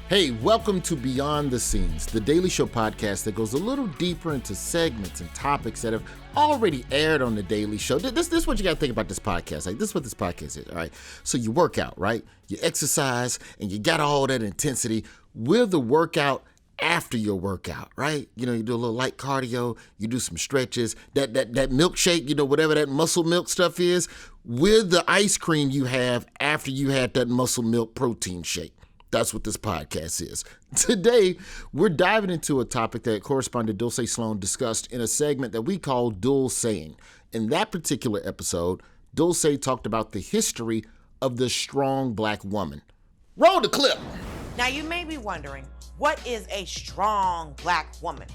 Hey, welcome to Beyond the Scenes, the Daily Show podcast that goes a little deeper into segments and topics that have already aired on the Daily Show. This is what you got to think about this podcast. Like, this is what this podcast is, all right? So you work out, right? You exercise, and you got all that intensity. We're the workout after your workout, right? You know, you do a little light cardio, you do some stretches, that milkshake, you know, whatever that muscle milk stuff is, we're the ice cream you have after you had that muscle milk protein shake. That's what this podcast is. Today, we're diving into a topic that correspondent Dulce Sloan discussed in a segment that we call Dulceing. In that particular episode, Dulce talked about the history of the strong black woman. Roll the clip. Now, you may be wondering, what is a strong black woman?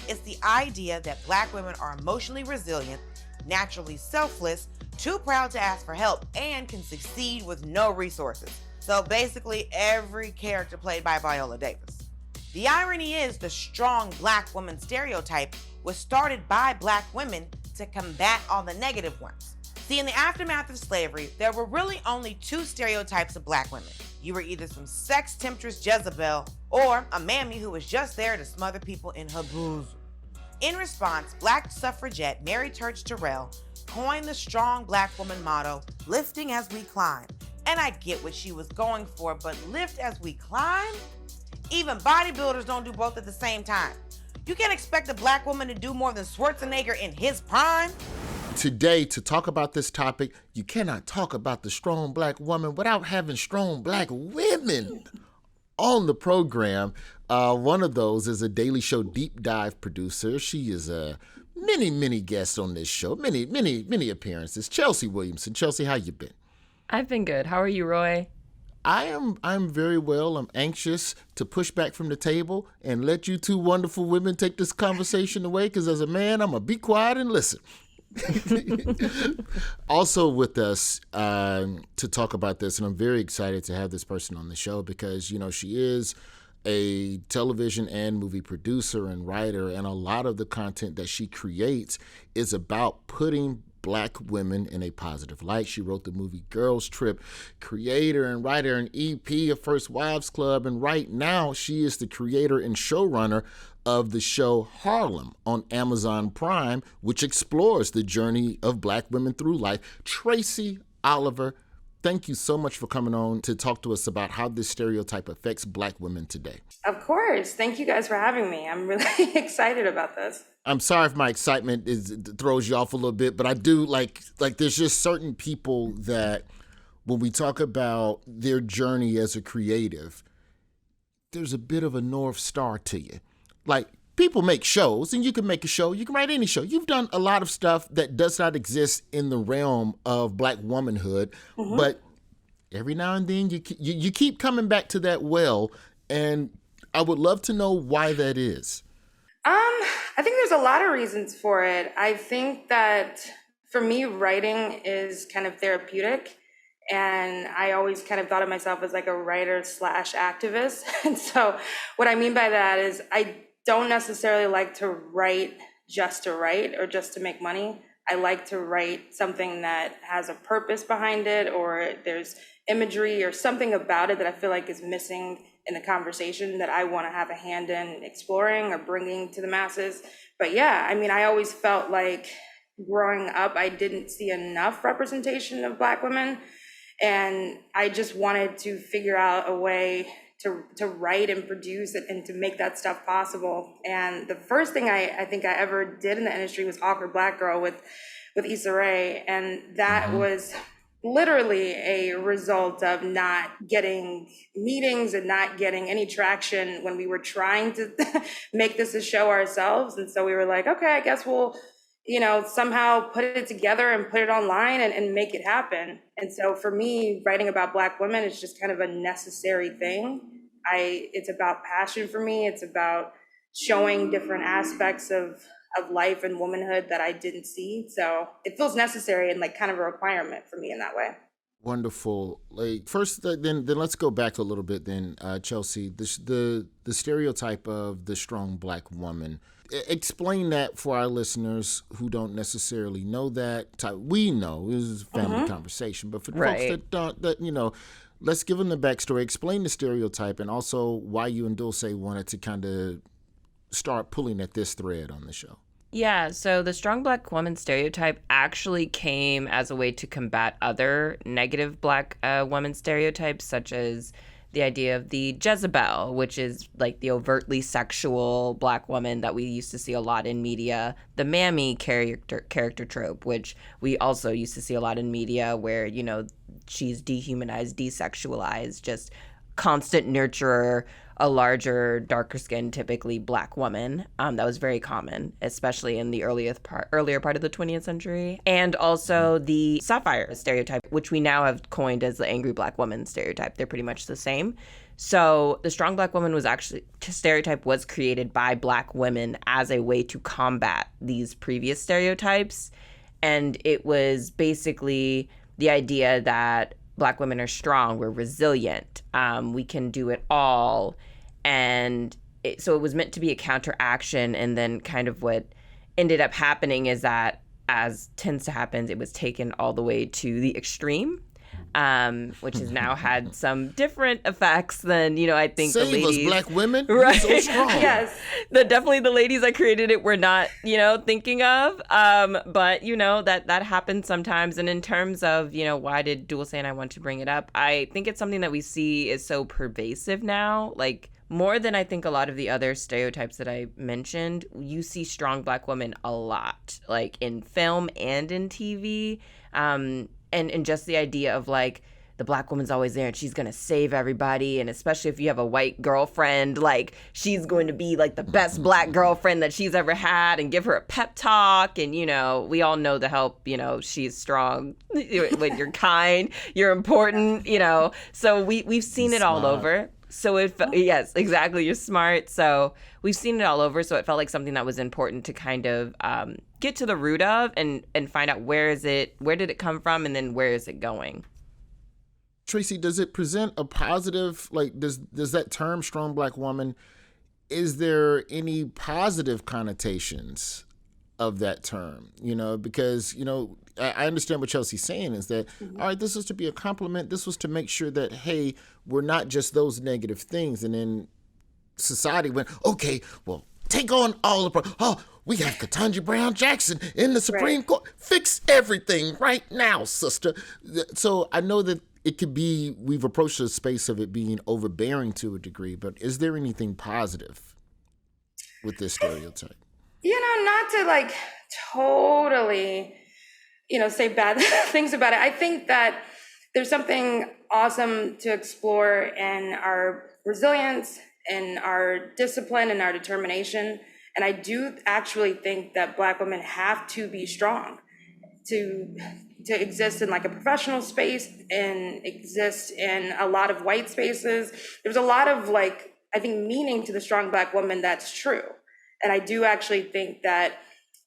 It's the idea that black women are emotionally resilient, naturally selfless, too proud to ask for help, and can succeed with no resources. So basically every character played by Viola Davis. The irony is the strong black woman stereotype was started by black women to combat all the negative ones. See, in the aftermath of slavery, there were really only two stereotypes of black women. You were either some sex temptress Jezebel or a mammy who was just there to smother people in her bosom. In response, black suffragette Mary Church Terrell coined the strong black woman motto, lifting as we climb. And I get what she was going for, but lift as we climb? Even bodybuilders don't do both at the same time. You can't expect a black woman to do more than Schwarzenegger in his prime. Today, to talk about this topic, you cannot talk about the strong black woman without having strong black women on the program. One of those is a Daily Show deep dive producer. She is many guests on this show, many appearances. Chelsea Williamson. Chelsea, how you been? I've been good. How are you, Roy? I'm very well. I'm anxious to push back from the table and let you two wonderful women take this conversation away, because as a man, I'm going to be quiet and listen. Also with us to talk about this, and I'm very excited to have this person on the show because, you know, she is a television and movie producer and writer, and a lot of the content that she creates is about putting black women in a positive light. She wrote the movie Girls Trip, creator and writer and EP of First Wives Club, and right now she is the creator and showrunner of the show Harlem on Amazon Prime, which explores the journey of black women through life. Tracy Oliver, thank you so much for coming on to talk to us about how this stereotype affects black women today. Of course. Thank you guys for having me. I'm really excited about this. I'm sorry if my excitement throws you off a little bit, but I do like there's just certain people that when we talk about their journey as a creative, there's a bit of a North Star to you. Like, people make shows, and you can make a show, you can write any show. You've done a lot of stuff that does not exist in the realm of black womanhood, but every now and then you keep coming back to that well, and I would love to know why that is. I think there's a lot of reasons for it. I think that for me, writing is kind of therapeutic. And I always kind of thought of myself as like a writer / activist. And so what I mean by that is I don't necessarily like to write just to write or just to make money. I like to write something that has a purpose behind it, or there's imagery or something about it that I feel like is missing in the conversation that I want to have a hand in exploring or bringing to the masses. But yeah, I mean, I always felt like growing up, I didn't see enough representation of black women. And I just wanted to figure out a way to write and produce it and to make that stuff possible. And the first thing I think I ever did in the industry was Awkward Black Girl with Issa Rae. And that was literally a result of not getting meetings and not getting any traction when we were trying to make this a show ourselves. And so we were like, okay, I guess we'll, you know, somehow put it together and put it online and make it happen. And so for me, writing about black women is just kind of a necessary thing. It's about passion for me. It's about showing different aspects of life and womanhood that I didn't see. So it feels necessary and like kind of a requirement for me in that way. Wonderful. Like, first, then let's go back a little bit. Then Chelsea, the stereotype of the strong black woman. Explain that for our listeners who don't necessarily know that. We know this is a family conversation, but for the folks that don't, that let's give them the backstory, explain the stereotype, and also why you and Dulce wanted to kind of start pulling at this thread on the show. Yeah, so the strong black woman stereotype actually came as a way to combat other negative black woman stereotypes, such as the idea of the Jezebel, which is like the overtly sexual black woman that we used to see a lot in media, the mammy character trope, which we also used to see a lot in media, where, you know, she's dehumanized, desexualized, just constant nurturer, a larger, darker skinned, typically black woman. That was very common, especially in the earlier part of the 20th century. And also the sapphire stereotype, which we now have coined as the angry black woman stereotype. They're pretty much the same. So the strong black woman stereotype was created by black women as a way to combat these previous stereotypes. And it was basically the idea that Black women are strong, we're resilient, we can do it all. And so it was meant to be a counteraction. And then kind of what ended up happening is that, as tends to happen, it was taken all the way to the extreme, which has now had some different effects than, you know, I think Save the ladies. us, black women. Right. We're so strong. Yes. Definitely the ladies that created it were not, you know, thinking of. But, you know, that happens sometimes. And in terms of, you know, why did Dulce and I want to bring it up? I think it's something that we see is so pervasive now. Like, more than I think a lot of the other stereotypes that I mentioned, you see strong black women a lot, like in film and in TV. And just the idea of like, the black woman's always there and she's going to save everybody. And especially if you have a white girlfriend, like she's going to be like the best black girlfriend that she's ever had and give her a pep talk. And, you know, we all know the help, you know, she's strong, when you're kind, you're important, you know, so we've seen it all over. So yes, exactly. You're smart. So we've seen it all over. So it felt like something that was important to kind of get to the root of and find out where did it come from? And then where is it going? Tracy, does it present a positive, like, does that term strong black woman, is there any positive connotations of that term? You know, because, you know, I understand what Chelsea's saying is that, all right, this was to be a compliment. This was to make sure that, hey, we're not just those negative things. And then society went, okay, well, take on all the, we have Ketanji Brown Jackson in the Supreme Court. Fix everything right now, sister. So I know that it could be, we've approached the space of it being overbearing to a degree, but is there anything positive with this stereotype? You know, not to like totally, you know, say bad things about it. I think that there's something awesome to explore in our resilience and our discipline and our determination. And I do actually think that Black women have to be strong to exist in like a professional space and exist in a lot of white spaces. There's a lot of like, I think, meaning to the strong Black woman that's true. And I do actually think that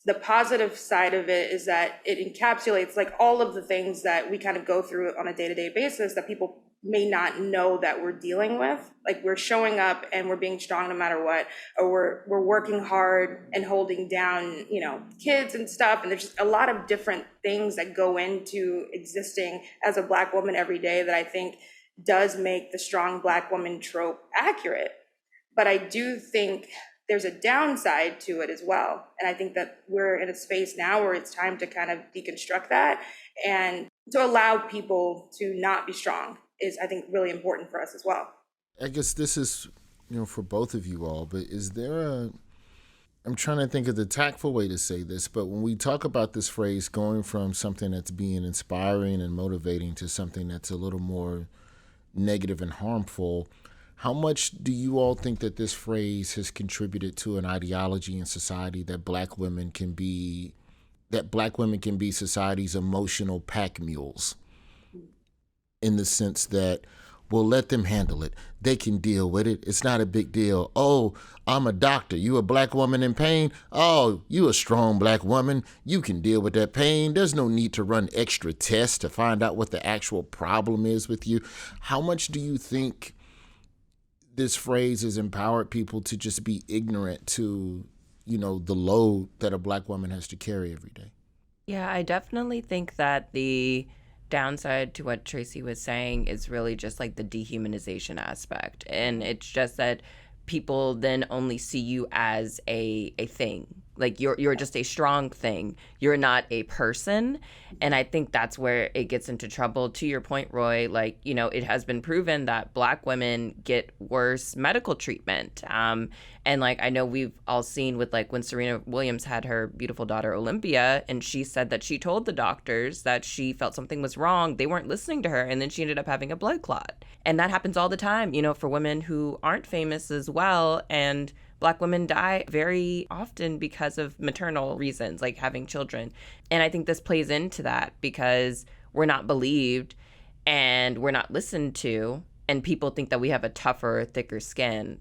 the positive side of it is that it encapsulates like all of the things that we kind of go through on a day-to-day basis that people may not know that we're dealing with. Like we're showing up and we're being strong no matter what, or we're working hard and holding down, you know, kids and stuff. And there's just a lot of different things that go into existing as a Black woman every day that I think does make the strong Black woman trope accurate. But I do think there's a downside to it as well. And I think that we're in a space now where it's time to kind of deconstruct that, and to allow people to not be strong is, I think, really important for us as well. I guess this is, you know, for both of you all, but is there I'm trying to think of the tactful way to say this, but when we talk about this phrase going from something that's being inspiring and motivating to something that's a little more negative and harmful, how much do you all think that this phrase has contributed to an ideology in society that Black women can be society's emotional pack mules, in the sense that we'll let them handle it. They can deal with it. It's not a big deal. Oh, I'm a doctor. You a Black woman in pain? Oh, you a strong Black woman. You can deal with that pain. There's no need to run extra tests to find out what the actual problem is with you. How much do you think this phrase has empowered people to just be ignorant to, you know, the load that a Black woman has to carry every day? Yeah, I definitely think that the downside to what Tracy was saying is really just like the dehumanization aspect. And it's just that people then only see you as a thing. Like you're just a strong thing. You're not a person. And I think that's where it gets into trouble. To your point, Roy, like, you know, it has been proven that Black women get worse medical treatment. And like, I know we've all seen with like when Serena Williams had her beautiful daughter Olympia, and she said that she told the doctors that she felt something was wrong. They weren't listening to her. And then she ended up having a blood clot. And that happens all the time, you know, for women who aren't famous as well. And Black women die very often because of maternal reasons, like having children. And I think this plays into that because we're not believed and we're not listened to, and people think that we have a tougher, thicker skin.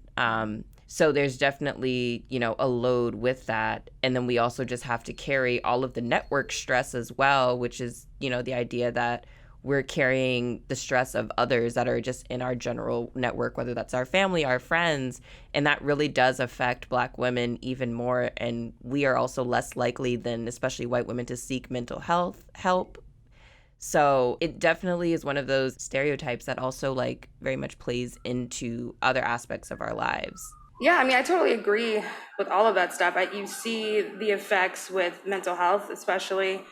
So there's definitely, you know, a load with that. And then we also just have to carry all of the network stress as well, which is, you know, the idea that we're carrying the stress of others that are just in our general network, whether that's our family, our friends, and that really does affect Black women even more. And we are also less likely than especially white women to seek mental health help. So it definitely is one of those stereotypes that also like very much plays into other aspects of our lives. Yeah, I mean, I totally agree with all of that stuff. You see the effects with mental health, especially.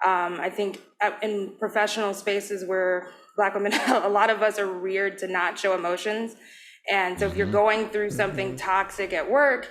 I think in professional spaces where Black women, a lot of us are reared to not show emotions. And so if you're going through something toxic at work,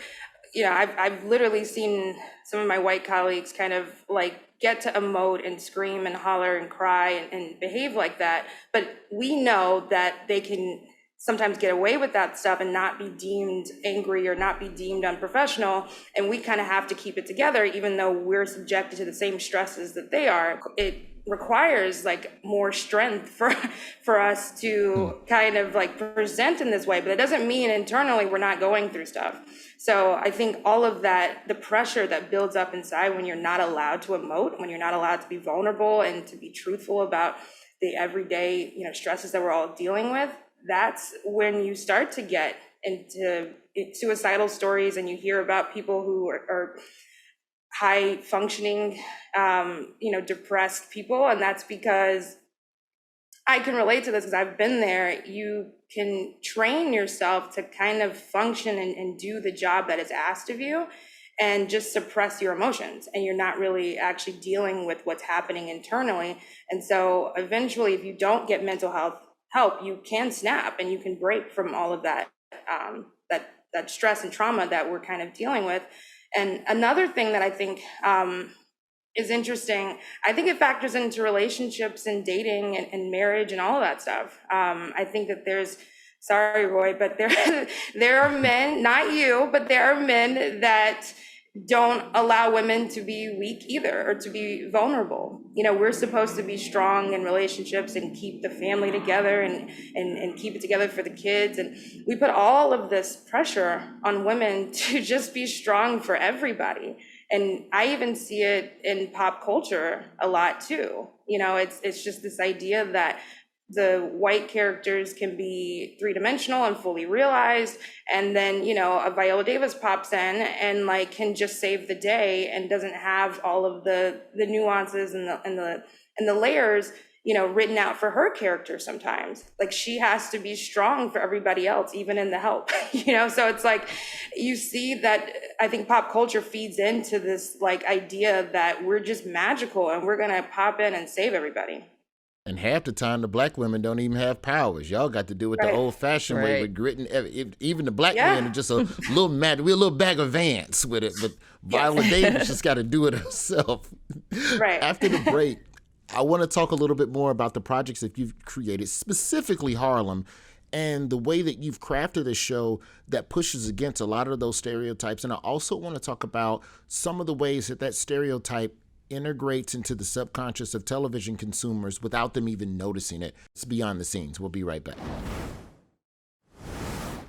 you know, I've literally seen some of my white colleagues kind of like get to emote and scream and holler and cry and behave like that. But we know that they can sometimes get away with that stuff and not be deemed angry or not be deemed unprofessional. And we kind of have to keep it together, even though we're subjected to the same stresses that they are. It requires like more strength for us to kind of like present in this way, but it doesn't mean internally we're not going through stuff. So I think all of that, the pressure that builds up inside when you're not allowed to emote, when you're not allowed to be vulnerable and to be truthful about the everyday, you know, stresses that we're all dealing with, that's when you start to get into suicidal stories, and you hear about people who are high functioning, you know, depressed people. And that's because I can relate to this because I've been there. You can train yourself to kind of function and do the job that is asked of you and just suppress your emotions. And you're not really actually dealing with what's happening internally. And so eventually, if you don't get mental health help, you can snap and you can break from all of that, that stress and trauma that we're kind of dealing with. And another thing that I think is interesting, I think it factors into relationships and dating and marriage and all of that stuff. I think that sorry, Roy, but there are men, not you, but there are men that don't allow women to be weak either, or to be vulnerable. You know, we're supposed to be strong in relationships and keep the family together and keep it together for the kids. And we put all of this pressure on women to just be strong for everybody. And I even see it in pop culture a lot too. You know, it's just this idea that the white characters can be three-dimensional and fully realized, and then, you know, a Viola Davis pops in and like can just save the day and doesn't have all of the nuances and the layers, you know, written out for her character sometimes. Like she has to be strong for everybody else, even in the help, you know? So it's like, you see that I think pop culture feeds into this like idea that we're just magical and we're gonna pop in and save everybody. And half the time, the Black women don't even have powers. Y'all got to do it the old-fashioned way with grit and even the Black men are just a little mad. We're a little bag of ants with it, but Viola Davis just got to do it herself. Right. After the break, I want to talk a little bit more about the projects that you've created, specifically Harlem, and the way that you've crafted a show that pushes against a lot of those stereotypes. And I also want to talk about some of the ways that stereotype integrates into the subconscious of television consumers without them even noticing it. It's behind the scenes. We'll be right back.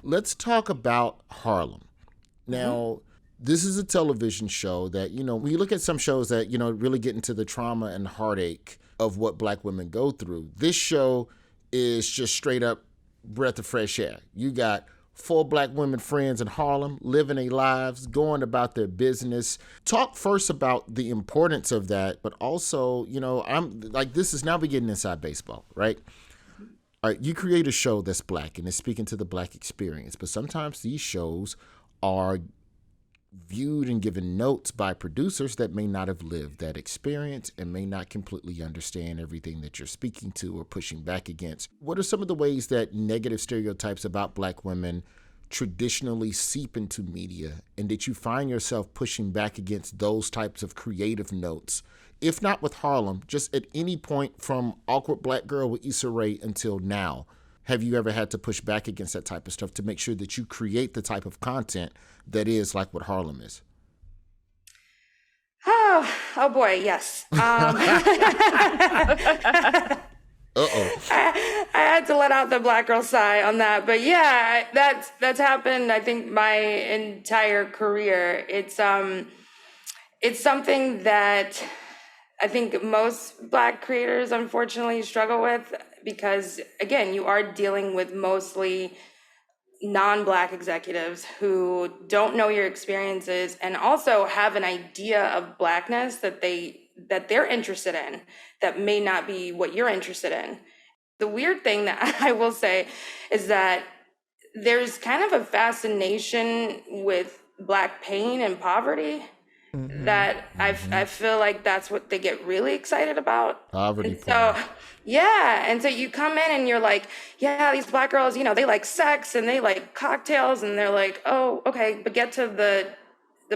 Let's talk about Harlem. Now, this is a television show that, you know, when you look at some shows that, you know, really get into the trauma and heartache of what Black women go through, this show is just straight up breath of fresh air. You got 4 black women friends in Harlem, living their lives, going about their business. Talk first about the importance of that, but also, I'm like, this is now we getting inside baseball, right? All right, you create a show that's black and it's speaking to the black experience, but sometimes these shows are viewed and given notes by producers that may not have lived that experience and may not completely understand everything that you're speaking to or pushing back against. What are some of the ways that negative stereotypes about black women traditionally seep into media, and that you find yourself pushing back against those types of creative notes, if not with Harlem, just at any point from Awkward Black Girl with Issa Rae until now? Have you ever had to push back against that type of stuff to make sure that you create the type of content that is like what Harlem is? Oh boy, yes. I had to let out the black girl sigh on that, but yeah, that's happened. I think my entire career. It's something that I think most black creators unfortunately struggle with, because again, you are dealing with mostly non-black executives who don't know your experiences and also have an idea of blackness that they're interested in that may not be what you're interested in. The weird thing that I will say is that there's kind of a fascination with black pain and poverty that I feel like that's what they get really excited about. Poverty. And so, yeah. And so you come in and you're like, yeah, these black girls, they like sex and they like cocktails, and they're like, oh, okay, but get to the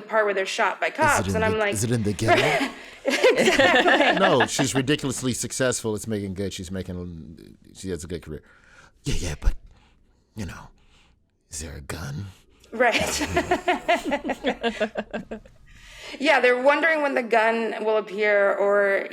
part where they're shot by cops. And I'm like, is it in the ghetto? Exactly. No, she's ridiculously successful. It's making good. She has a good career. Yeah, but, is there a gun? Right. Yeah, they're wondering when the gun will appear, or,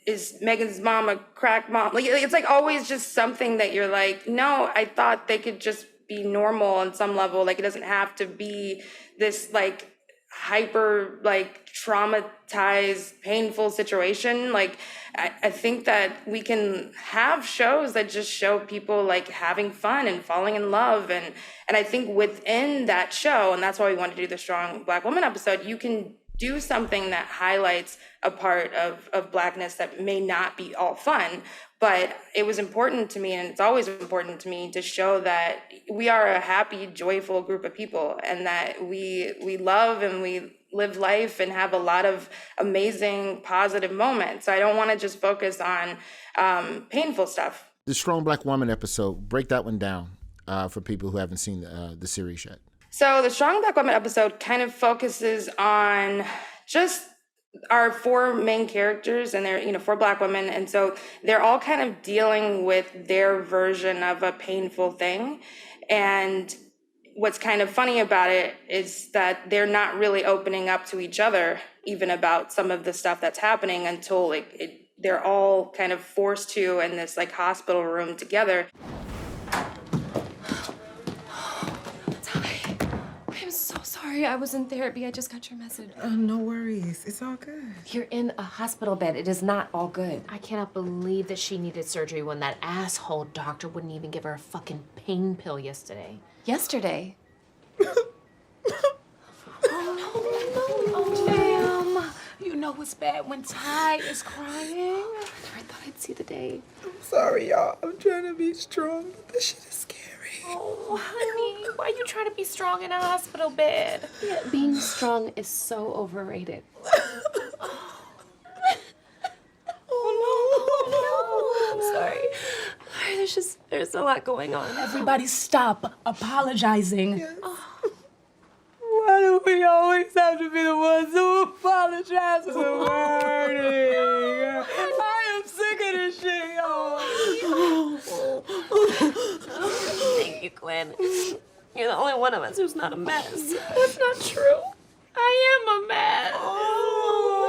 is Megan's mom a crack mom? Like, it's like always just something that you're like, no, I thought they could just be normal on some level. Like, it doesn't have to be this like hyper like traumatized, painful situation. Like, I think that we can have shows that just show people like having fun and falling in love, and I think within that show, and that's why we wanted to do the Strong Black Woman episode, you can do something that highlights a part of blackness that may not be all fun. But it was important to me, and it's always important to me, to show that we are a happy, joyful group of people, and that we love and we live life and have a lot of amazing, positive moments. So I don't want to just focus on painful stuff. The Strong Black Woman episode, break that one down for people who haven't seen the series yet. So the Strong Black Woman episode kind of focuses on just our 4 main characters, and they're 4 black women, and so they're all kind of dealing with their version of a painful thing. And what's kind of funny about it is that they're not really opening up to each other even about some of the stuff that's happening until they're all kind of forced to in this like hospital room together. Sorry, I was in therapy. I just got your message. No worries. It's all good. You're in a hospital bed. It is not all good. I cannot believe that she needed surgery when that asshole doctor wouldn't even give her a fucking pain pill yesterday. Yesterday? Oh, damn. You know it's bad when Ty is crying. I thought I'd see the day. I'm sorry, y'all. I'm trying to be strong, but this shit is scary. Oh, honey, why are you trying to be strong in a hospital bed? Yeah, being strong is so overrated. Oh, no. I'm sorry. There's a lot going on. Everybody stop apologizing. Yes. Why do we always have to be the ones who apologize for hurting? I am sick of this shit, y'all. Thank you, Glenn. You're the only one of us who's not a mess. That's not true. I am a mess. Oh.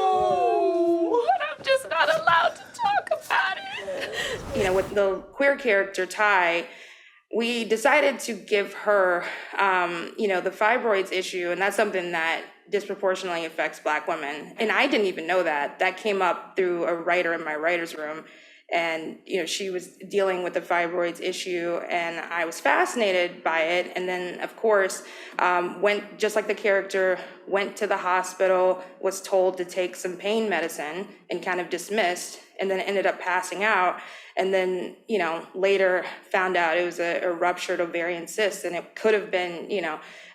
But I'm just not allowed to talk about it. With the queer character, Ty, we decided to give her, the fibroids issue, and that's something that disproportionately affects black women. And I didn't even know that. That came up through a writer in my writer's room. And, she was dealing with the fibroids issue, and I was fascinated by it. And then, of course, went, just like the character, went to the hospital, was told to take some pain medicine and kind of dismissed, and then ended up passing out. And then, later found out it was a ruptured ovarian cyst, and it could have been,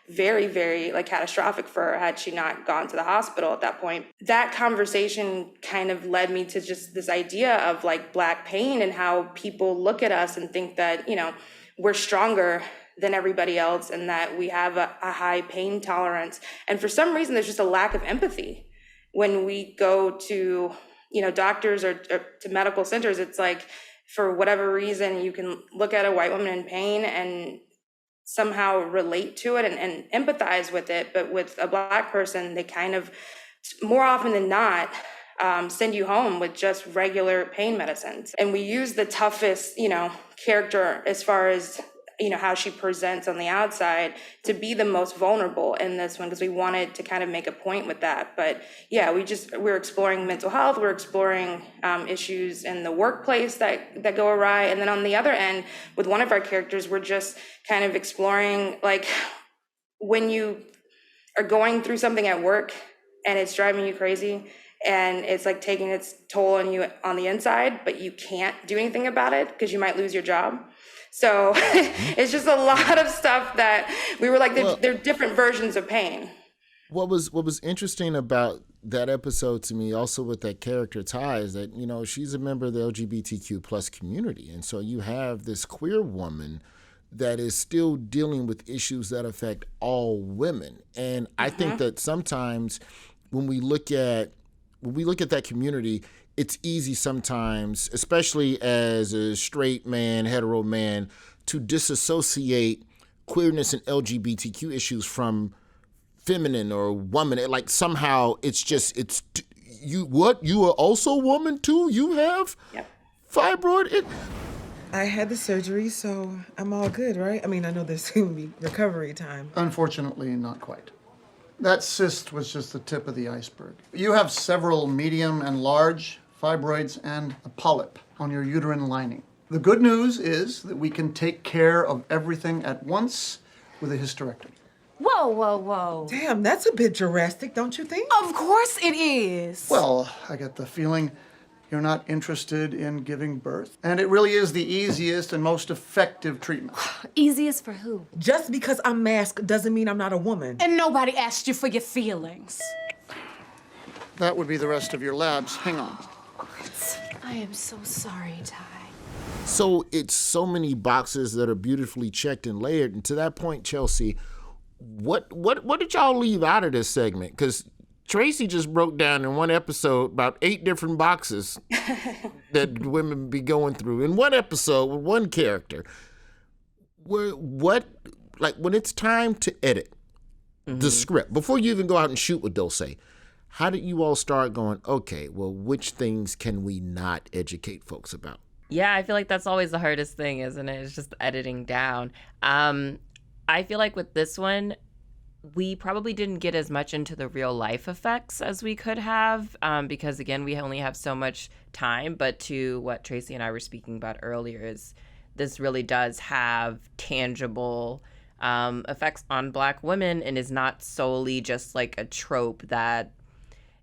very, very catastrophic for her had she not gone to the hospital at that point. That conversation kind of led me to just this idea of Black pain and how people look at us and think that, we're stronger than everybody else and that we have a high pain tolerance. And for some reason, there's just a lack of empathy when we go to, doctors or to medical centers. It's for whatever reason, you can look at a white woman in pain and somehow relate to it and empathize with it. But with a Black person, they kind of, more often than not, send you home with just regular pain medicines. And we use the toughest, character as far as, how she presents on the outside to be the most vulnerable in this one, because we wanted to kind of make a point with that. But yeah, we're exploring mental health, we're exploring issues in the workplace that go awry. And then on the other end, with one of our characters, we're just kind of exploring, when you are going through something at work and it's driving you crazy and it's taking its toll on you on the inside, but you can't do anything about it because you might lose your job. So it's just a lot of stuff that we were they're different versions of pain. What was interesting about that episode to me, also with that character Ty, is that, she's a member of the LGBTQ plus community. And so you have this queer woman that is still dealing with issues that affect all women. And I think that sometimes when we look at that community, it's easy sometimes, especially as a straight man, hetero man, to disassociate queerness and LGBTQ issues from feminine or woman. Somehow you are also a woman too? You have fibroid? I had the surgery, so I'm all good, right? I mean, I know there's going to be recovery time. Unfortunately, not quite. That cyst was just the tip of the iceberg. You have several medium and large fibroids and a polyp on your uterine lining. The good news is that we can take care of everything at once with a hysterectomy. Whoa, whoa, whoa. Damn, that's a bit drastic, don't you think? Of course it is. Well, I get the feeling you're not interested in giving birth. And it really is the easiest and most effective treatment. Easiest for who? Just because I'm masked doesn't mean I'm not a woman. And nobody asked you for your feelings. That would be the rest of your labs. Hang on. I am so sorry, Ty. So it's so many boxes that are beautifully checked and layered. And to that point, Chelsea, what did y'all leave out of this segment? Because Tracy just broke down in one episode about 8 different boxes that women be going through in one episode with one character. When it's time to edit the script, before you even go out and shoot with Dulce, how did you all start going, okay, well, which things can we not educate folks about? Yeah, I feel like that's always the hardest thing, isn't it? It's just editing down. I feel like with this one, we probably didn't get as much into the real life effects as we could have because, again, we only have so much time. But to what Tracy and I were speaking about earlier is this really does have tangible effects on Black women and is not solely just a trope that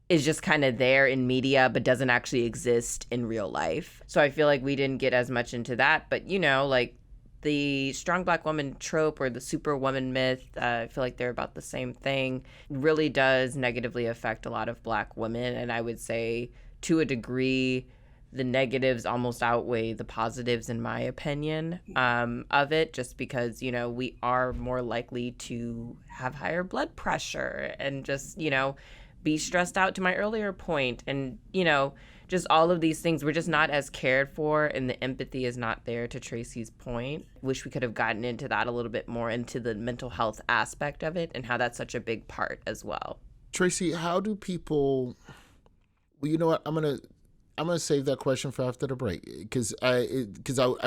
is just kind of there in media but doesn't actually exist in real life. So I feel like we didn't get as much into that. But, the strong Black woman trope or the superwoman myth, I feel like they're about the same thing, really does negatively affect a lot of Black women. And I would say to a degree, the negatives almost outweigh the positives, in my opinion, of it, just because, we are more likely to have higher blood pressure and just, be stressed out, to my earlier point. And, just all of these things, we're just not as cared for, and the empathy is not there, to Tracy's point. Wish we could have gotten into that a little bit more, into the mental health aspect of it and how that's such a big part as well. Tracy, how do people... Well, you know what? I'm gonna save that question for after the break, because I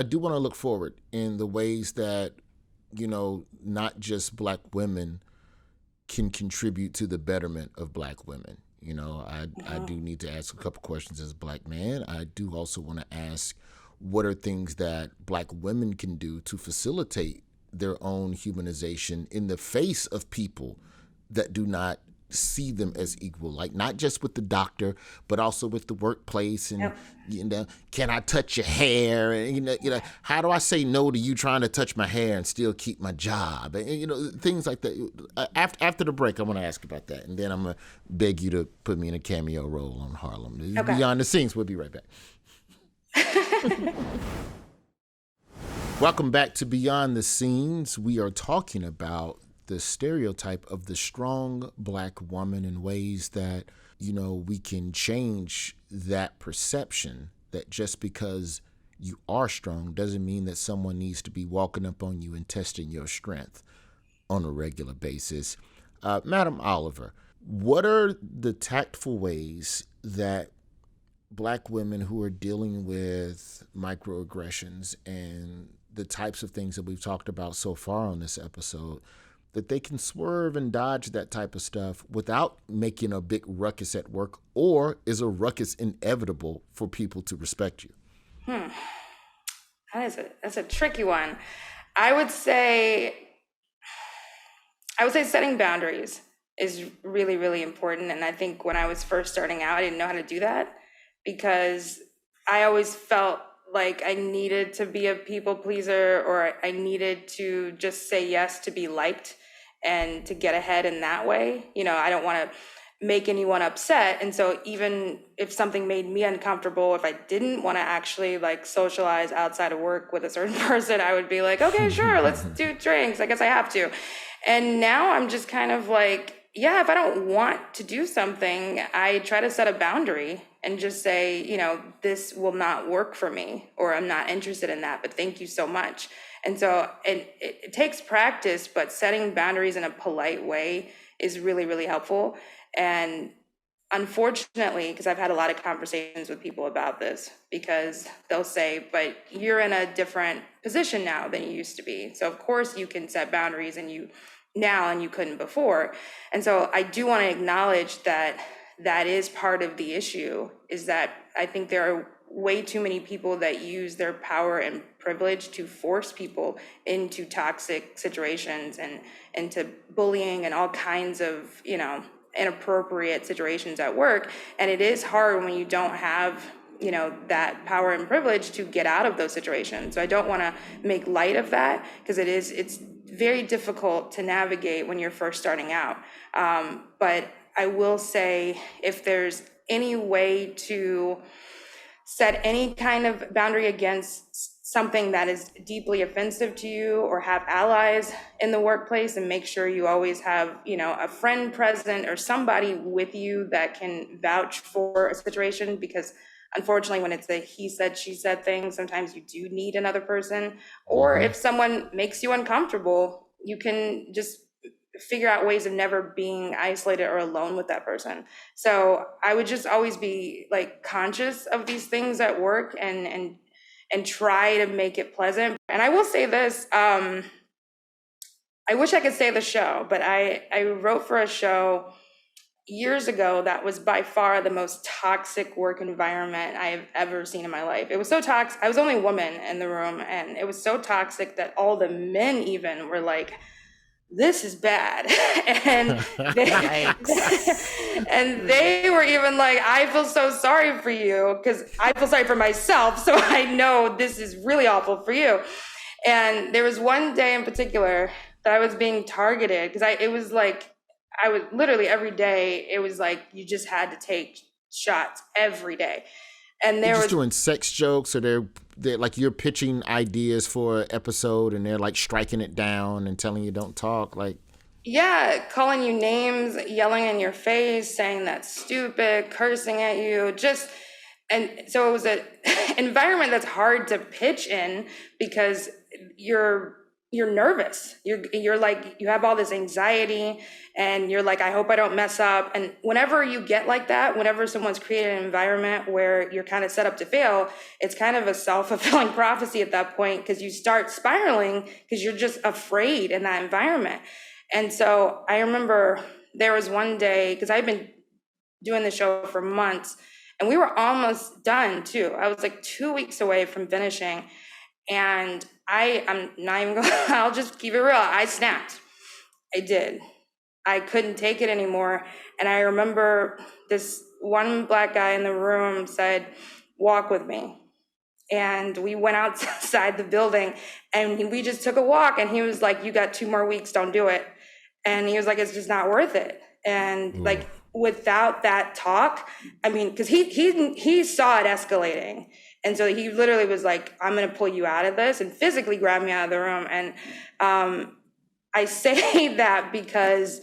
do want to look forward in the ways that, not just Black women can contribute to the betterment of Black women. You know, I do need to ask a couple questions as a Black man. I do also want to ask, what are things that Black women can do to facilitate their own humanization in the face of people that do not see them as equal, like not just with the doctor, but also with the workplace, and you know, can I touch your hair? And you know, how do I say no to you trying to touch my hair and still keep my job? And you know, things like that. After the break, I want to ask about that, and then I'm gonna beg you to put me in a cameo role on Harlem. Beyond the Scenes. We'll be right back. Welcome back to Beyond the Scenes. We are talking about the stereotype of the strong Black woman in ways that, you know, we can change that perception that just because you are strong doesn't mean that someone needs to be walking up on you and testing your strength on a regular basis. Madam Oliver, what are the tactful ways that Black women who are dealing with microaggressions and the types of things that we've talked about so far on this episode, that they can swerve and dodge that type of stuff without making a big ruckus at work? Or is a ruckus inevitable for people to respect you? That's a tricky one. I would say setting boundaries is really, really important. And I think when I was first starting out, I didn't know how to do that because I always felt like I needed to be a people pleaser, or I needed to just say yes to be liked and to get ahead in that way. You know, I don't want to make anyone upset. And so even if something made me uncomfortable, if I didn't want to actually like socialize outside of work with a certain person, I would be like, okay, sure, let's do drinks. I guess I have to. And now I'm just kind of like, yeah, if I don't want to do something, I try to set a boundary and just say, you know, this will not work for me, or I'm not interested in that, but thank you so much. And so it takes practice, but setting boundaries in a polite way is really, really helpful. And unfortunately, because I've had a lot of conversations with people about this, because they'll say, but you're in a different position now than you used to be. So of course you can set boundaries and you couldn't before. And so I do want to acknowledge that that is part of the issue, is that I think there are way too many people that use their power and privilege to force people into toxic situations and into bullying and all kinds of, you know, inappropriate situations at work. And it is hard when you don't have, you know, that power and privilege to get out of those situations. So I don't want to make light of that, because it's very difficult to navigate when you're first starting out. But I will say, if there's any way to set any kind of boundary against something that is deeply offensive to you, or have allies in the workplace, and make sure you always have, you know, a friend present or somebody with you that can vouch for a situation, because unfortunately, when it's a he said, she said thing, sometimes you do need another person. Or if someone makes you uncomfortable, you can just figure out ways of never being isolated or alone with that person. So I would just always be like conscious of these things at work and try to make it pleasant. And I will say this, I wish I could say the show, but I wrote for a show years ago that was by far the most toxic work environment I have ever seen in my life. It was so toxic. I was the only woman in the room, and it was so toxic that all the men even were like, this is bad. and they were even like, I feel so sorry for you, because I feel sorry for myself, so I know this is really awful for you. And there was one day in particular that I was being targeted, because it was like, I was literally every day, it was like you just had to take shots every day. And there was doing sex jokes, or they're like, you're pitching ideas for an episode and they're like striking it down and telling you don't talk, like, yeah, calling you names, yelling in your face, saying that's stupid, cursing at you, and so it was an environment that's hard to pitch in, because you're nervous. You're like, you have all this anxiety, and you're like, I hope I don't mess up. And whenever you get like that, whenever someone's created an environment where you're kind of set up to fail, it's kind of a self-fulfilling prophecy at that point, because you start spiraling because you're just afraid in that environment. And so I remember there was one day, because I've been doing the show for months, and we were almost done too. I was like 2 weeks away from finishing, and I'm not even going. I'll just keep it real. I snapped. I did. I couldn't take it anymore, and I remember this one Black guy in the room said, "Walk with me." And we went outside the building and we just took a walk, and he was like, "You got 2 more weeks, don't do it." And he was like, "It's just not worth it." And like, without that talk, I mean, because he saw it escalating. And so he literally was like, "I'm going to pull you out of this," and physically grabbed me out of the room. And I say that because,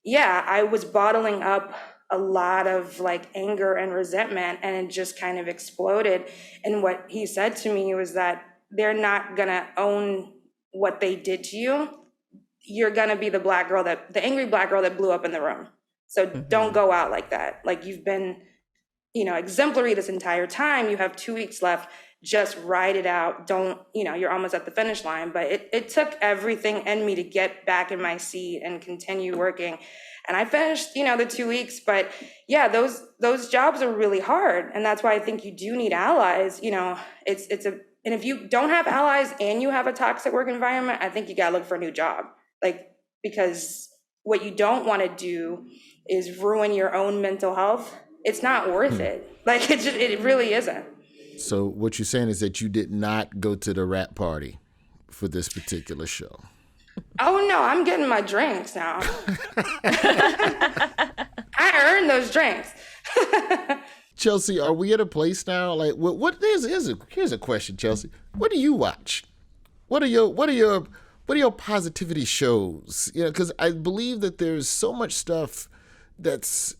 yeah, I was bottling up a lot of like anger and resentment, and it just kind of exploded. And what he said to me was that they're not gonna own what they did to you. You're gonna be the angry Black girl that blew up in the room. So don't go out like that. Like, you've been, exemplary this entire time. You have 2 weeks left. Just ride it out. Don't, you're almost at the finish line. But it took everything in me to get back in my seat and continue working. And I finished, the 2 weeks, but yeah, those jobs are really hard. And that's why I think you do need allies. And if you don't have allies and you have a toxic work environment, I think you gotta look for a new job. Like, because what you don't want to do is ruin your own mental health. It's not worth it. Like, it really isn't. So what you're saying is that you did not go to the rap party for this particular show. Oh no, I'm getting my drinks now. I earned those drinks. Chelsea, are we at a place now? Like, here's a question, Chelsea. What do you watch? What are your positivity shows? Because I believe that there's so much stuff that's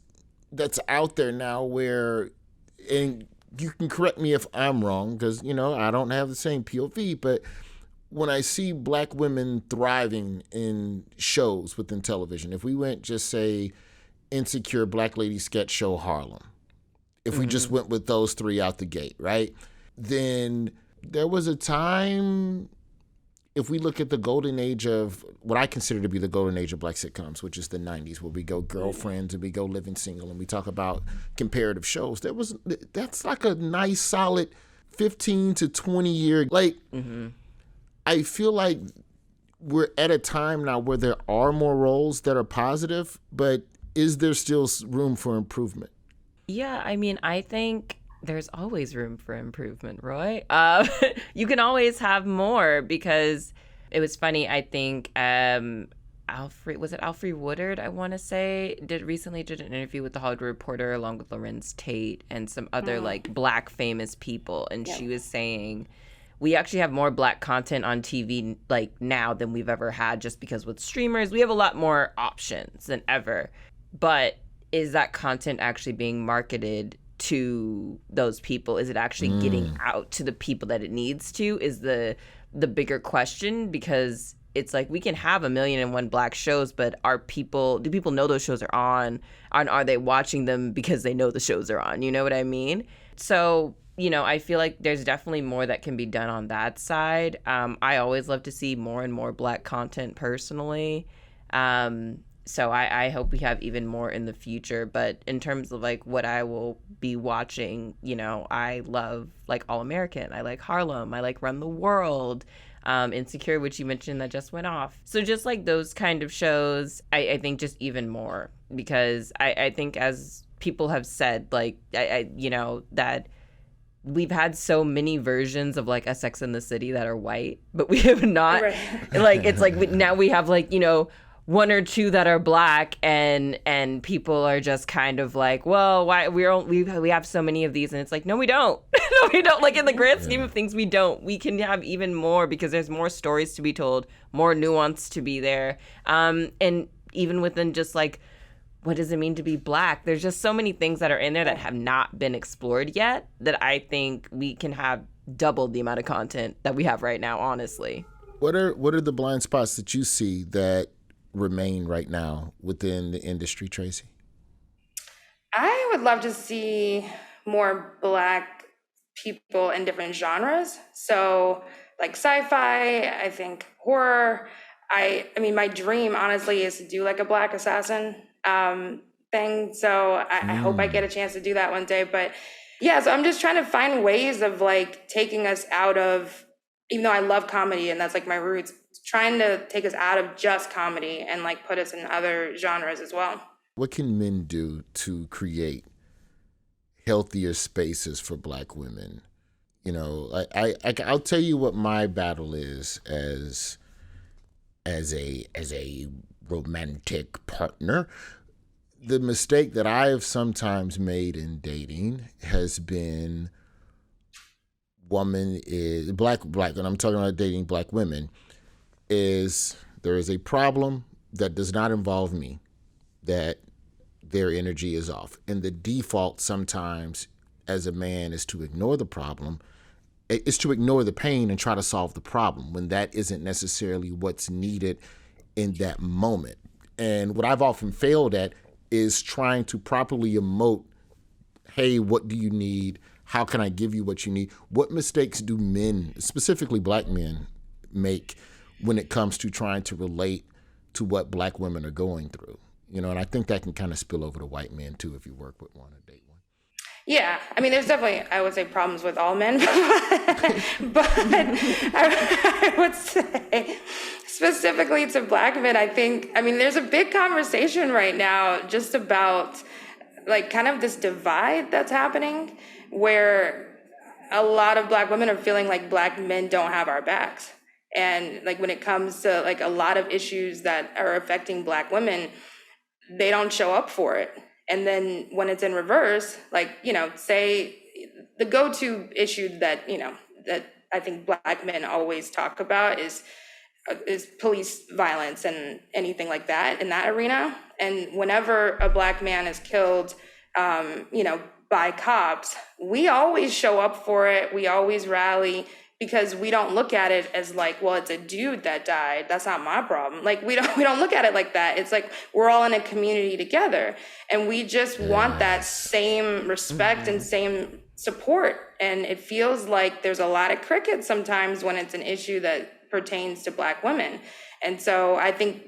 out there now where, and you can correct me if I'm wrong, because I don't have the same POV, but when I see Black women thriving in shows within television, if we went just say Insecure, Black Lady Sketch Show, Harlem, if we just went with those 3 out the gate, right? Then there was a time, if we look at the golden age of what I consider to be the golden age of Black sitcoms, which is the 90s, where we go Girlfriends and we go Living Single and we talk about comparative shows, that's like a nice solid 15 to 20 year, like, I feel like we're at a time now where there are more roles that are positive, but is there still room for improvement? Yeah, I mean, I think there's always room for improvement, Roy. You can always have more, because it was funny. I think Alfre Woodard, I want to say, recently did an interview with The Hollywood Reporter along with Lorenz Tate and some other like Black famous people, and she was saying, we actually have more Black content on TV like now than we've ever had, just because with streamers, we have a lot more options than ever. But is that content actually being marketed to those people? Is it actually getting out to the people that it needs to, is the bigger question? Because it's like, we can have 1,000,001 Black shows, but do people know those shows are on? And are they watching them because they know the shows are on? You know what I mean? So, I feel like there's definitely more that can be done on that side. I always love to see more and more Black content personally. So I hope we have even more in the future. But in terms of like what I will be watching, I love like All American. I like Harlem. I like Run the World. Insecure, which you mentioned, that just went off. So just like those kind of shows, I think just even more, because I think, as people have said, like, that we've had so many versions of like a Sex and the City that are white, but we have not, like, it's like now we have like, 1 or 2 that are Black, and people are just kind of like, well, why we have so many of these, and it's like, no, we don't. No, we don't. Like, in the grand scheme of things, we don't. We can have even more, because there's more stories to be told, more nuance to be there, and even within just like, what does it mean to be Black? There's just so many things that are in there that have not been explored yet, that I think we can have double the amount of content that we have right now, honestly. What are the blind spots that you see that remain right now within the industry, Tracy? I would love to see more Black people in different genres. So like sci-fi, I think horror. I mean, my dream, honestly, is to do like a Black assassin. thing. So I hope I get a chance to do that one day. But yeah, so I'm just trying to find ways of like taking us out of, even though I love comedy and that's like my roots, trying to take us out of just comedy and like put us in other genres as well. What can men do to create healthier spaces for Black women? You know, I'll tell you what my battle is as a romantic partner. The mistake that I have sometimes made in dating has been black, and I'm talking about dating Black women, is there is a problem that does not involve me, that their energy is off. And the default sometimes as a man is to ignore the problem, is to ignore the pain and try to solve the problem when that isn't necessarily what's needed in that moment. And what I've often failed at is trying to properly emote, hey, what do you need? How can I give you what you need? What mistakes do men, specifically Black men, make when it comes to trying to relate to what Black women are going through? You know, and I think that can kind of spill over to white men too if you work with one or date one. Yeah, I mean, there's definitely, I would say, problems with all men, but I would say specifically to Black men, I mean, there's a big conversation right now just about like kind of this divide that's happening where a lot of Black women are feeling like Black men don't have our backs. And like when it comes to like a lot of issues that are affecting Black women, they don't show up for it. And then when it's in reverse, like, you know, say the go-to issue that, you know, that I think Black men always talk about is police violence and anything like that in that arena. And whenever a Black man is killed, you know, by cops, we always show up for it. We always rally because we don't look at it as like, well, it's a dude that died. That's not my problem. Like, we don't look at it like that. It's like, we're all in a community together and we just want that same respect and same support. And it feels like there's a lot of cricket sometimes when it's an issue that pertains to Black women. And so I think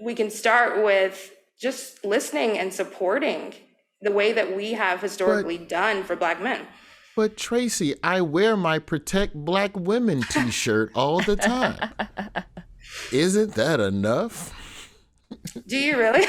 we can start with just listening and supporting the way that we have historically done for Black men. But Tracy, I wear my Protect Black Women t-shirt all the time. Isn't that enough? Do you really?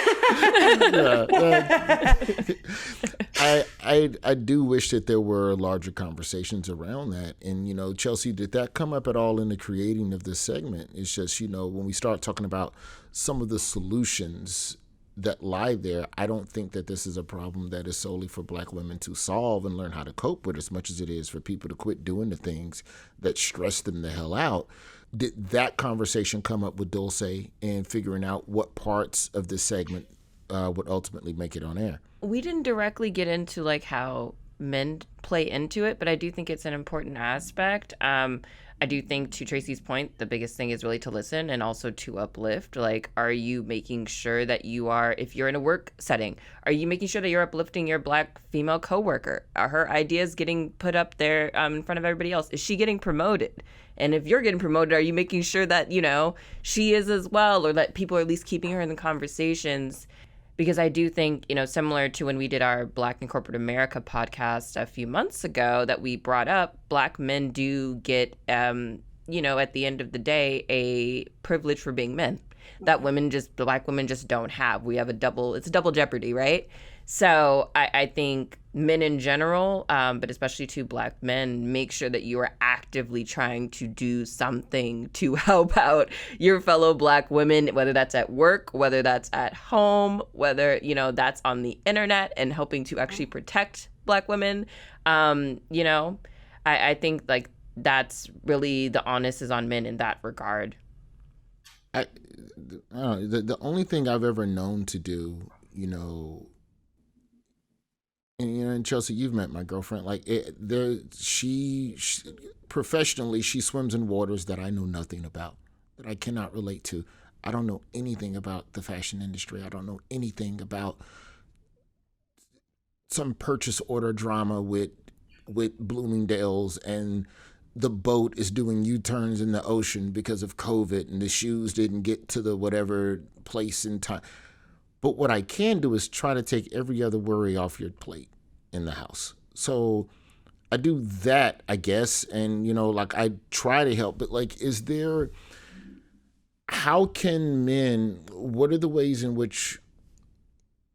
I do wish that there were larger conversations around that. And, you know, Chelsea, did that come up at all in the creating of this segment? It's just, you know, when we start talking about some of the solutions that lie there, I don't think that this is a problem that is solely for Black women to solve and learn how to cope with as much as it is for people to quit doing the things that stress them the hell out. Did that conversation come up with Dulce and figuring out what parts of this segment would ultimately make it on air? We didn't directly get into like how men play into it, but I do think it's an important aspect. I do think, to Tracy's point, the biggest thing is really to listen and also to uplift. Like, are you making sure that you are, if you're in a work setting, are you making sure that you're uplifting your Black female coworker? Are her ideas getting put up there in front of everybody else? Is she getting promoted? And if you're getting promoted, are you making sure that, you know, she is as well, or that people are at least keeping her in the conversations? Because I do think, you know, similar to when we did our Black in Corporate America podcast a few months ago that we brought up, Black men do get, you know, at the end of the day, a privilege for being men that Black women just don't have. It's a double jeopardy, right? So I think men in general, but especially to Black men, make sure that you are actively trying to do something to help out your fellow Black women, whether that's at work, whether that's at home, whether, you know, that's on the internet and helping to actually protect Black women. You know, I think like that's really the onus is on men in that regard. The only thing I've ever known to do, you know, and Chelsea, you've met my girlfriend. Like, she professionally, she swims in waters that I know nothing about, that I cannot relate to. I don't know anything about the fashion industry. I don't know anything about some purchase order drama with Bloomingdale's and the boat is doing U-turns in the ocean because of COVID and the shoes didn't get to the whatever place in time. But what I can do is try to take every other worry off your plate in the house. So I do that, I guess. And, like I try to help, but like, how can men, what are the ways in which,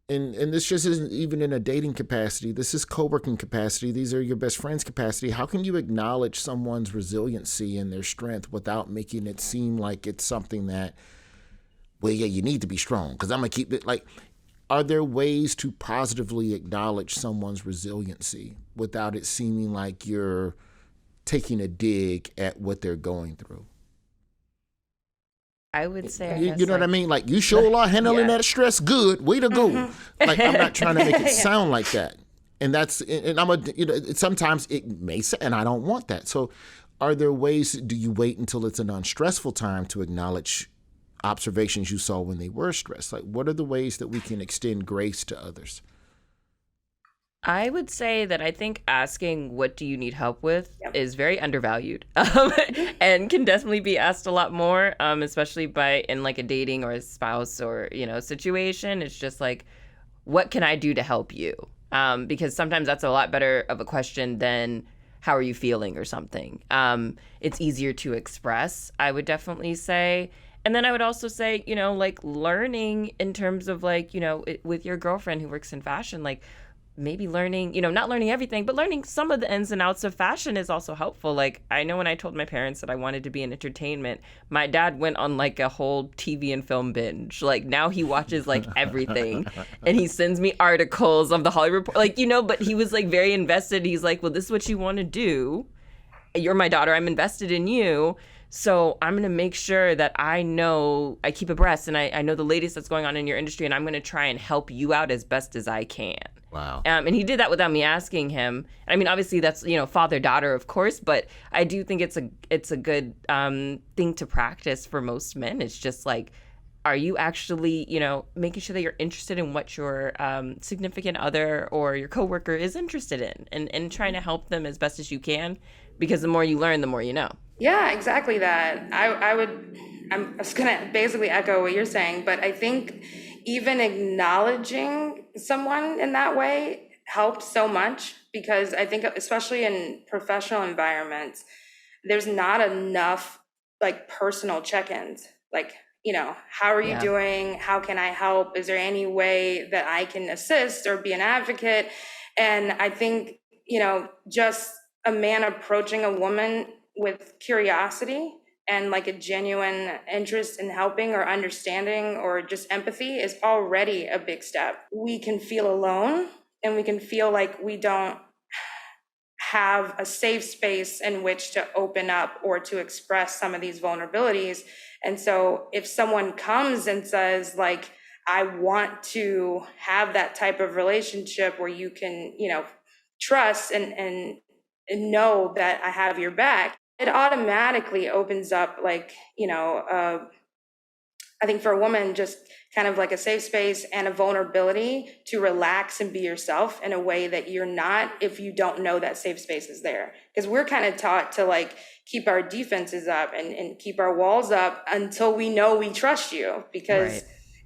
and this just isn't even in a dating capacity, this is co-working capacity, these are your best friends capacity, how can you acknowledge someone's resiliency and their strength without making it seem like it's something that, well, yeah, you need to be strong because I'm going to keep it, like, are there ways to positively acknowledge someone's resiliency without it seeming like you're taking a dig at what they're going through? I would say, you know what I mean? Like, you sure are handling that stress good. Way to go. Like, I'm not trying to make it sound like that. And sometimes it may say, and I don't want that. So are there ways, do you wait until it's a non-stressful time to acknowledge observations you saw when they were stressed? Like, what are the ways that we can extend grace to others? I would say that I think asking what do you need help with is very undervalued and can definitely be asked a lot more, especially in like a dating or a spouse or, situation. It's just like, what can I do to help you? Because sometimes that's a lot better of a question than how are you feeling or something. It's easier to express, I would definitely say. And then I would also say, like learning in terms of like, with your girlfriend who works in fashion, like maybe learning, not learning everything, but learning some of the ins and outs of fashion is also helpful. Like, I know when I told my parents that I wanted to be in entertainment, my dad went on like a whole TV and film binge. Like, now he watches like everything and he sends me articles of the Hollywood Report, like, but he was like very invested. He's like, well, this is what you want to do. You're my daughter. I'm invested in you. So I'm going to make sure that I keep abreast and I know the latest that's going on in your industry, and I'm going to try and help you out as best as I can. Wow. And he did that without me asking him. I mean, obviously that's, father-daughter, of course, but I do think it's a good thing to practice for most men. It's just like, are you actually, making sure that you're interested in what your significant other or your coworker is interested in, and trying to help them as best as you can, because the more you learn, the more you know. Yeah, exactly that. I'm just gonna basically echo what you're saying, but I think even acknowledging someone in that way helps so much, because I think especially in professional environments, there's not enough like personal check-ins. Like, how are you doing? How can I help? Is there any way that I can assist or be an advocate? And I think, just a man approaching a woman with curiosity and like a genuine interest in helping or understanding or just empathy is already a big step. We can feel alone and we can feel like we don't have a safe space in which to open up or to express some of these vulnerabilities. And so if someone comes and says like, I want to have that type of relationship where you can, trust and know that I have your back, it automatically opens up like, I think for a woman, just kind of like a safe space and a vulnerability to relax and be yourself in a way that you're not if you don't know that safe space is there. Because we're kind of taught to like keep our defenses up and keep our walls up until we know we trust you. Because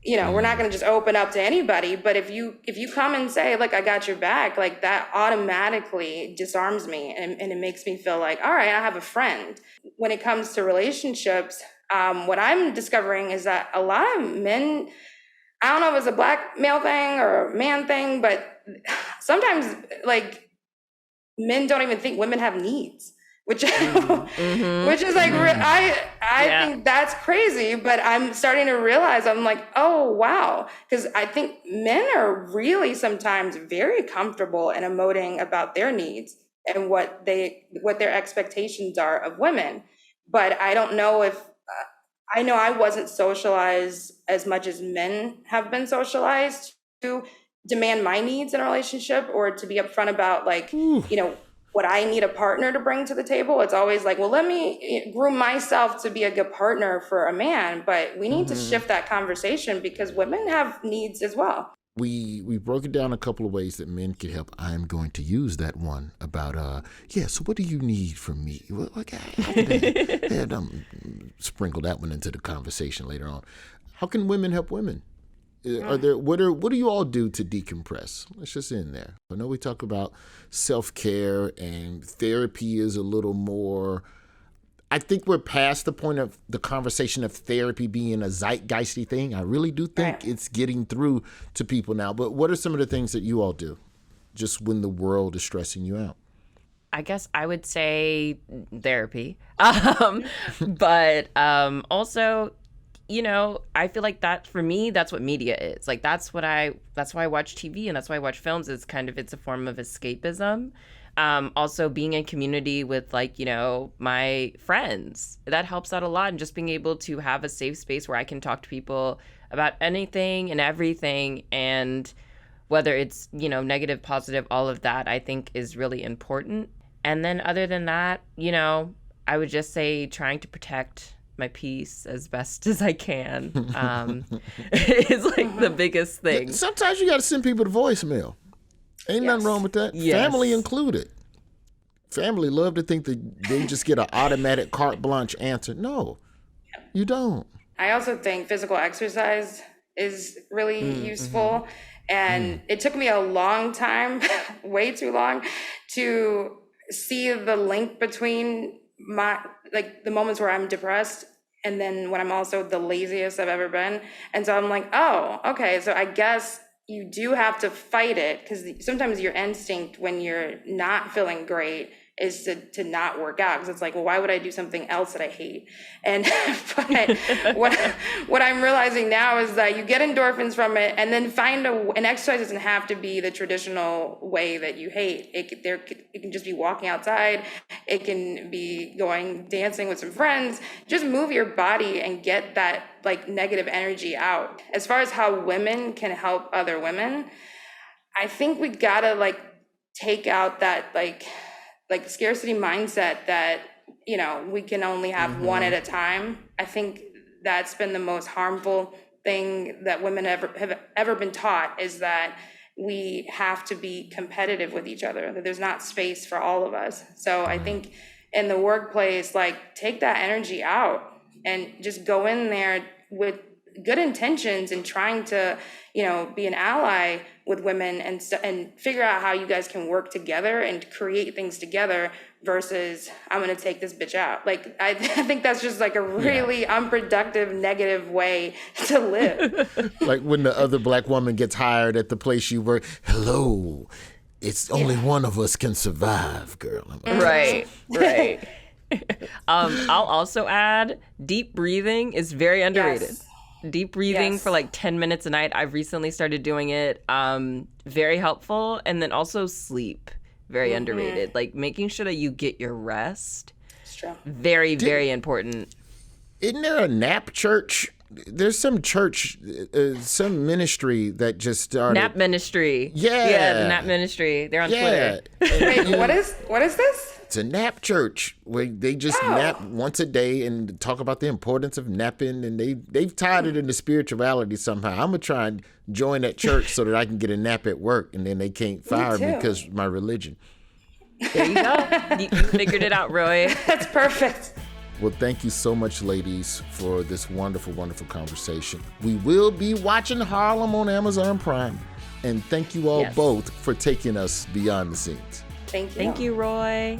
we're not going to just open up to anybody. But if you come and say, look, I got your back, like that automatically disarms me and it makes me feel like, all right, I have a friend. When it comes to relationships, what I'm discovering is that a lot of men, I don't know if it's a black male thing or a man thing, but sometimes like men don't even think women have needs. Which is like, I think that's crazy, but I'm starting to realize, I'm like, oh, wow. Because I think men are really sometimes very comfortable in emoting about their needs and what their expectations are of women. But I don't know if, I know I wasn't socialized as much as men have been socialized to demand my needs in a relationship or to be upfront about like, what I need a partner to bring to the table. It's always like, well, let me groom myself to be a good partner for a man. But we need to shift that conversation because women have needs as well. We broke it down a couple of ways that men can help. I'm going to use that one about, so what do you need from me? Well, okay, sprinkle that one into the conversation later on. How can women help women What do you all do to decompress? Let's just end there. I know we talk about self-care and therapy is a little more. I think we're past the point of the conversation of therapy being a zeitgeisty thing. I really do think it's getting through to people now. But what are some of the things that you all do just when the world is stressing you out? I guess I would say therapy. But also, I feel like that for me, that's what media is. Like that's why I watch TV and that's why I watch films. It's a form of escapism. Also being in community with my friends, that helps out a lot. And just being able to have a safe space where I can talk to people about anything and everything. And whether it's, negative, positive, all of that, I think is really important. And then other than that, I would just say trying to protect my peace as best as I can is like the biggest thing. Sometimes you got to send people to voicemail. Ain't nothing wrong with that. Yes. Family included. Family love to think that they just get an automatic carte blanche answer. No, you don't. I also think physical exercise is really useful. And it took me a long time, way too long, to see the link between the moments where I'm depressed and then when I'm also the laziest I've ever been. And so I'm like, oh, okay, so I guess you do have to fight it, because sometimes your instinct when you're not feeling great is to not work out, because it's like, well, why would I do something else that I hate? And but what I'm realizing now is that you get endorphins from it, and then find an exercise doesn't have to be the traditional way that you hate. It can just be walking outside. It can be going dancing with some friends. Just move your body and get that negative energy out. As far as how women can help other women, I think we gotta take out that scarcity mindset that, we can only have one at a time. I think that's been the most harmful thing that women have ever been taught, is that we have to be competitive with each other, that there's not space for all of us. So I think in the workplace, take that energy out and just go in there with good intentions and trying to, be an ally with women and figure out how you guys can work together and create things together versus I'm going to take this bitch out. I think that's just a really unproductive, negative way to live. Like when the other black woman gets hired at the place you work, hello, it's only one of us can survive, girl. Right. I'll also add deep breathing is very underrated. Yes. Deep breathing for 10 minutes a night. I've recently started doing it. Very helpful. And then also sleep. Very underrated. Making sure that you get your rest. Very, very important. Isn't there a nap church? There's some church, some ministry that just started. Nap ministry. Yeah, the nap ministry. They're on Twitter. Wait, what is this? It's a nap church where they just nap once a day and talk about the importance of napping, and they've tied it into spirituality somehow. I'm gonna try and join that church so that I can get a nap at work, and then they can't fire me because of my religion. There you go. You figured it out, Roy. That's perfect. Well, thank you so much, ladies, for this wonderful, wonderful conversation. We will be watching Harlem on Amazon Prime. And thank you all both for taking us beyond the scenes. Thank you. Thank you, Roy.